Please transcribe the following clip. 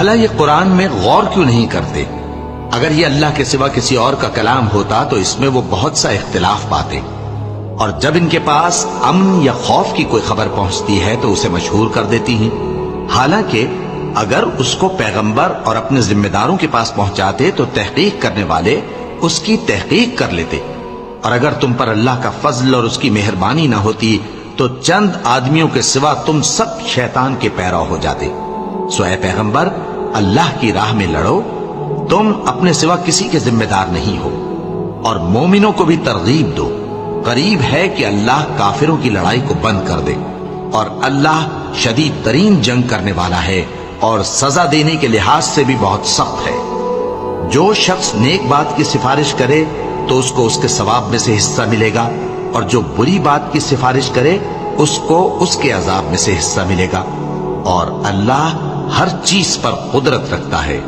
بھلا یہ قرآن میں غور کیوں نہیں کرتے؟ اگر یہ اللہ کے سوا کسی اور کا کلام ہوتا تو اس میں وہ بہت سا اختلاف پاتے، اور جب ان کے پاس امن یا خوف کی کوئی خبر پہنچتی ہے تو اسے مشہور کر دیتی ہیں، حالانکہ اگر اس کو پیغمبر اور اپنے ذمہ داروں کے پاس پہنچاتے تو تحقیق کرنے والے اس کی تحقیق کر لیتے، اور اگر تم پر اللہ کا فضل اور اس کی مہربانی نہ ہوتی تو چند آدمیوں کے سوا تم سب شیطان کے پیرو ہو جاتے۔ سو اے پیغمبر، اللہ کی راہ میں لڑو، تم اپنے سوا کسی کے ذمہ دار نہیں ہو، اور مومنوں کو بھی ترغیب دو، قریب ہے کہ اللہ کافروں کی لڑائی کو بند کر دے، اور اللہ شدید ترین جنگ کرنے والا ہے اور سزا دینے کے لحاظ سے بھی بہت سخت ہے۔ جو شخص نیک بات کی سفارش کرے تو اس کو اس کے ثواب میں سے حصہ ملے گا، اور جو بری بات کی سفارش کرے اس کو اس کے عذاب میں سے حصہ ملے گا، اور اللہ ہر چیز پر قدرت رکھتا ہے۔